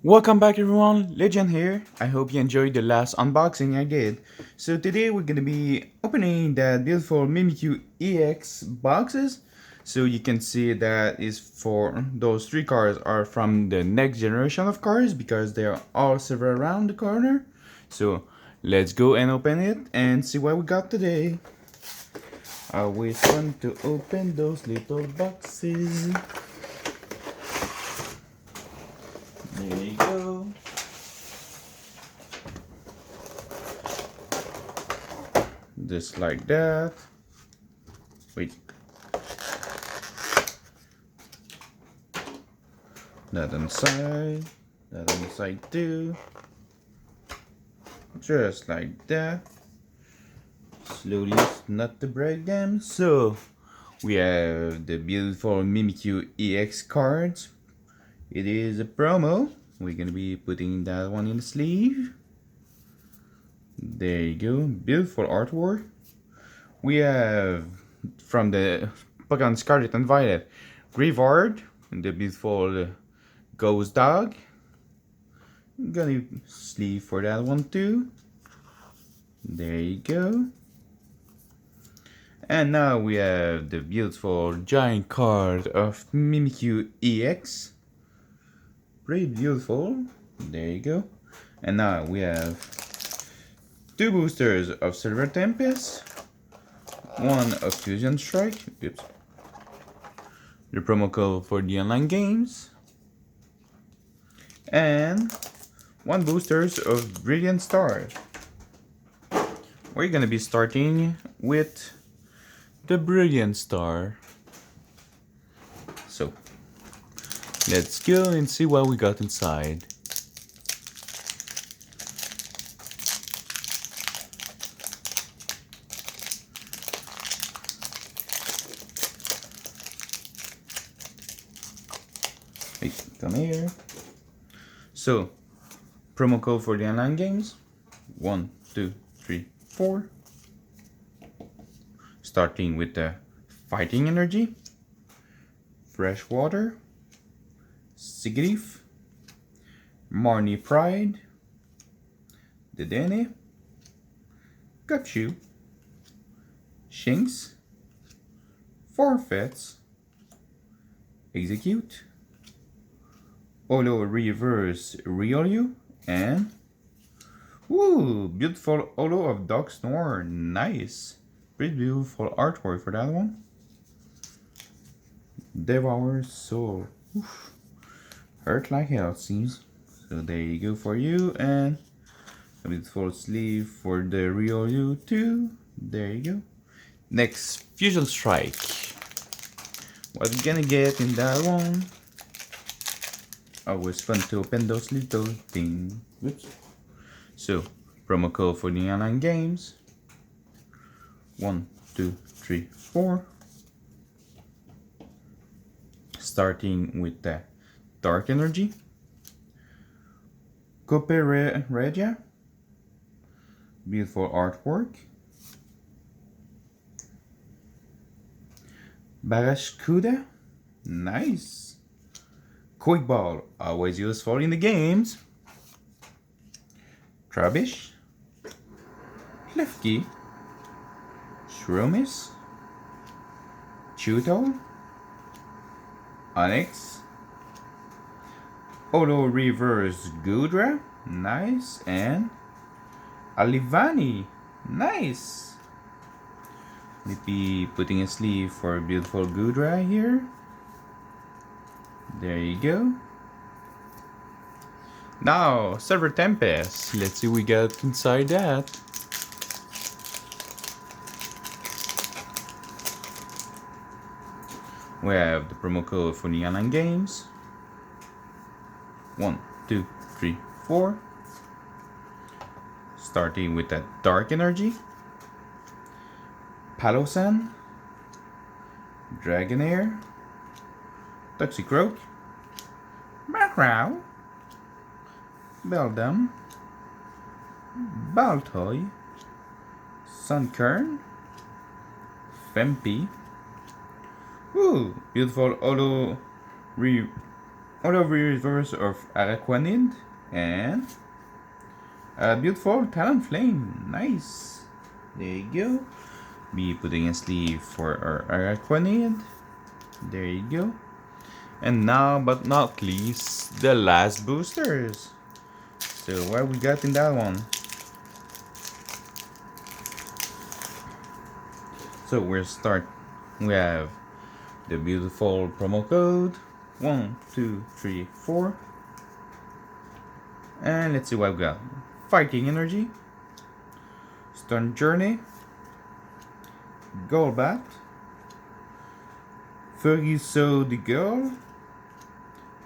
Welcome back everyone, Legend here. I hope you enjoyed the last unboxing I did. So today we're gonna be opening that beautiful Mimikyu EX boxes. So you can see that is for those three cars are from the next generation of cars because they are all silver around the corner. So let's go and open it and see what we got today. Always fun to open those little boxes. There you go. Just like that. Wait. That on the side. That on the side too. Just like that. Slowly, not to break them. So, we have the beautiful Mimikyu EX cards. It is a promo. We're gonna be putting that one in the sleeve. There you go. Beautiful artwork. We have from the Pokemon Scarlet and Violet, Rivard, the beautiful ghost dog. Gonna sleeve for that one too. There you go. And now we have the beautiful giant card of Mimikyu EX. Pretty beautiful. There you go. And now we have two boosters of Silver Tempest, one of Fusion Strike, oops, the promo code for the online games, and one boosters of Brilliant Stars. We're gonna be starting with the Brilliant Star. So let's go and see what we got inside. Hey, come here. So, promo code for the online games. 1, 2, 3, 4. Starting with the Fighting Energy, Fresh Water, Sigrif, Marnie Pride, Dedenne, Gutchu, Shinx, Forfeits, Execute, Olo Reverse Riolu, and ooh, beautiful Olo of Dog Snore. Nice. Pretty beautiful artwork for that one. Devour Soul. Oof. Hurt like hell, it seems. So there you go for you, and a beautiful sleeve for the Riolu too. There you go. Next, Fusion Strike. What we gonna get in that one? Always fun to open those little things. Oops. So, promo code for the online games. 1, 2, 3, 4. Starting with the Dark Energy, Cope Regia, beautiful artwork, Barashkuda, nice, Quick Ball, always useful in the games, Trubbish, Klefki, Shroomis, Chuto, Onyx, Olo Reverse Gudra, nice, and Alivani, nice. Maybe putting a sleeve for beautiful Gudra here. There you go. Now, Silver Tempest. Let's see what we got inside that. We have the promo code for the online games. 1, 2, 3, 4. Starting with that Dark Energy, Palosan, Dragonair, Toxicroak, Macrow, Beldum, Baltoy, Sunkern, Fempi. Ooh, beautiful Olo Holo reverse of Araquanid, and a beautiful Talon Flame. Nice. There you go. Be putting a sleeve for our Araquanid. There you go. And now, but not least, the last boosters. So what we got in that one? So we'll start. We have the beautiful promo code 1, 2, 3, 4. And let's see what we got. Fighting Energy, Stun Journey, Golbat, Fergie So the Girl,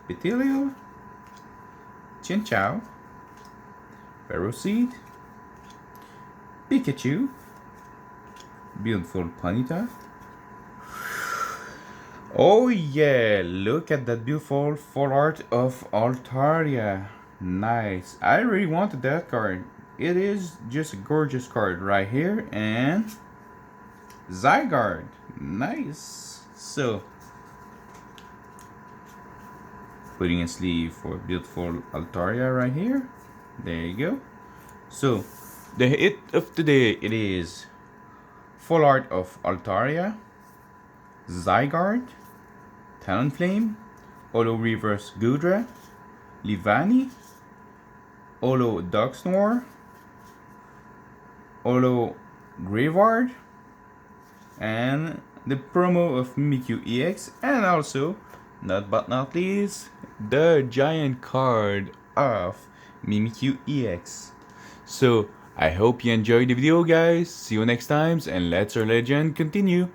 Petilio, Chinchou, Ferroseed, Pikachu, beautiful Ponyta. Oh yeah, look at that beautiful full art of Altaria. Nice. I really wanted that card. It is just a gorgeous card right here. And Zygarde. Nice. So, putting a sleeve for beautiful Altaria right here. There you go. So, the hit of today, it is full art of Altaria, Zygarde, Talonflame, Holo Reverse Goodra, Livani, Holo Dugsnore, Holo Graveyard, and the promo of Mimikyu EX, and also, not but not least, the giant card of Mimikyu EX. So, I hope you enjoyed the video, guys. See you next time, and let's our legend continue.